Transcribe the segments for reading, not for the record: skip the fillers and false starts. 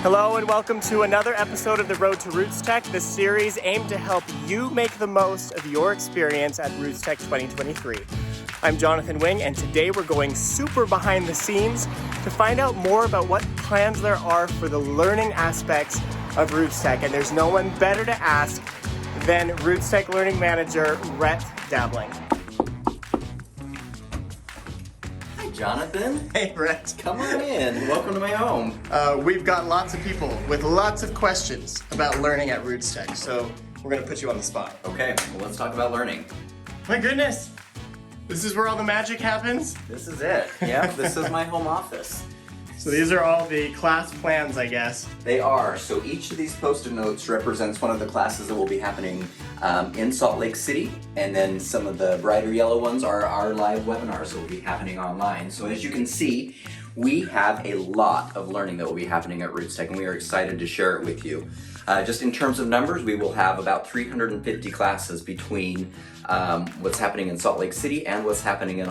Hello and welcome to another episode of the Road to RootsTech, the series aimed to help you make the most of your experience at RootsTech 2023. I'm Jonathan Wing, and today we're going super behind the scenes to find out more about what plans there are for the learning aspects of RootsTech, and there's no one better to ask than RootsTech Learning Manager Rhett Dabling. Jonathan. Hey, Rhett. Come on in. Welcome to my home. We've got lots of people with lots of questions about learning at RootsTech, so we're going to put you on the spot. Okay, well, let's talk about learning. My goodness, this is where all the magic happens? This is it. Yeah, this is my home office. So these are all the class plans, I guess. They are. So each of these Post-it notes represents one of the classes that will be happening in Salt Lake City, and then some of the brighter yellow ones are our live webinars that will be happening online. So as you can see, we have a lot of learning that will be happening at RootsTech, and we are excited to share it with you. Just in terms of numbers, we will have about 350 classes between what's happening in Salt Lake City and what's happening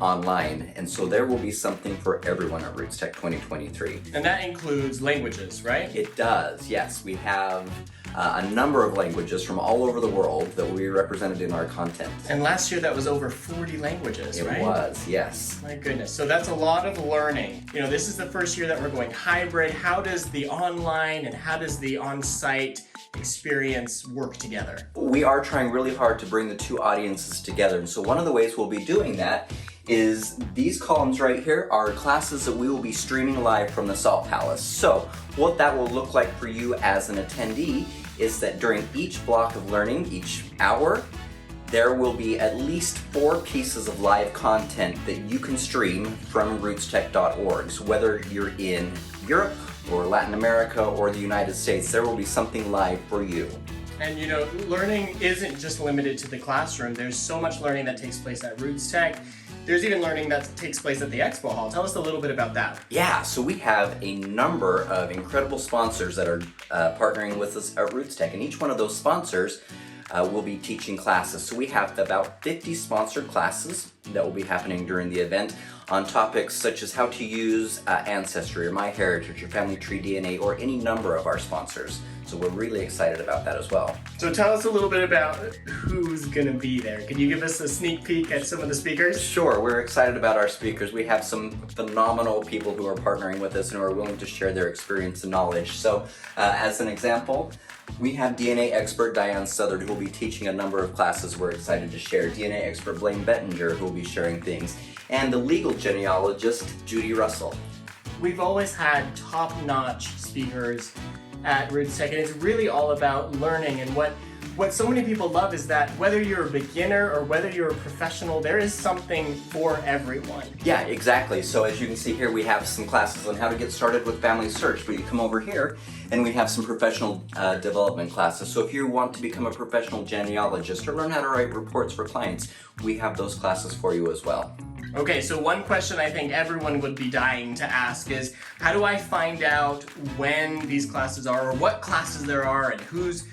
online. And so there will be something for everyone at RootsTech 2023. And that includes languages, right? It does, yes. We have a number of languages from all over the world that will be represented in our content. And last year that was over 40 languages, right? It was, yes. My goodness, so that's a lot of learning. You know, this is the first year that we're going hybrid. How does the online and how does the on-site experience work together? We are trying really hard to bring the two audiences together. And so one of the ways we'll be doing that is these columns right here are classes that we will be streaming live from the Salt Palace. So what that will look like for you as an attendee is that during each block of learning, each hour, there will be at least 4 pieces of live content that you can stream from rootstech.org. So whether you're in Europe or Latin America or the United States, there will be something live for you. And you know, learning isn't just limited to the classroom. There's so much learning that takes place at RootsTech. There's even learning that takes place at the Expo Hall. Tell us a little bit about that. Yeah, so we have a number of incredible sponsors that are partnering with us at RootsTech, and each one of those sponsors will be teaching classes. So we have about 50 sponsored classes that will be happening during the event on topics such as how to use Ancestry or MyHeritage or Family Tree DNA or any number of our sponsors. So we're really excited about that as well. So tell us a little bit about who's gonna be there. Can you give us a sneak peek at some of the speakers? Sure, we're excited about our speakers. We have some phenomenal people who are partnering with us and who are willing to share their experience and knowledge. So as an example, we have DNA expert Diane Southard, who will be teaching a number of classes we're excited to share. DNA expert Blaine Bettinger, who will be sharing things. And the legal genealogist, Judy Russell. We've always had top-notch speakers at RootsTech, and it's really all about learning. And what so many people love is that whether you're a beginner or whether you're a professional, there is something for everyone. Yeah, exactly. So as you can see here, we have some classes on how to get started with family search, but you come over here and we have some professional development classes. So if you want to become a professional genealogist or learn how to write reports for clients, we have those classes for you as well. Okay, so one question I think everyone would be dying to ask is, how do I find out when these classes are, or what classes there are, and who's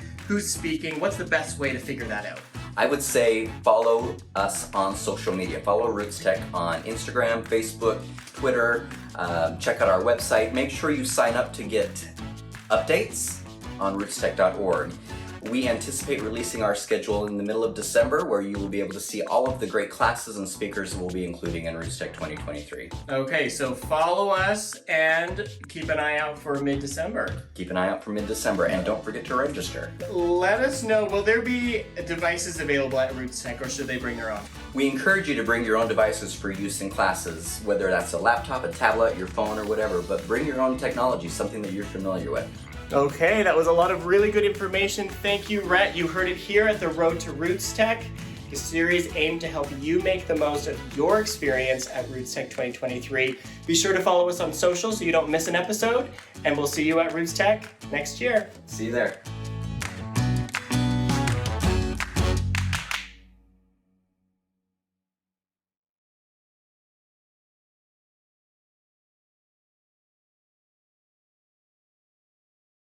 speaking? What's the best way to figure that out? I would say follow us on social media. Follow RootsTech on Instagram, Facebook, Twitter. Check out our website. Make sure you sign up to get updates on rootstech.org. We anticipate releasing our schedule in the middle of December, where you will be able to see all of the great classes and speakers that we'll be including in RootsTech 2023. Okay, so follow us and keep an eye out for mid-December. Keep an eye out for mid-December, and don't forget to register. Let us know, will there be devices available at RootsTech, or should they bring their own? We encourage you to bring your own devices for use in classes, whether that's a laptop, a tablet, your phone, or whatever, but bring your own technology, something that you're familiar with. Okay, that was a lot of really good information. Thank you, Rhett. You heard it here at the Road to RootsTech, the series aimed to help you make the most of your experience at RootsTech 2023. Be sure to follow us on social so you don't miss an episode, and we'll see you at RootsTech next year. See you there.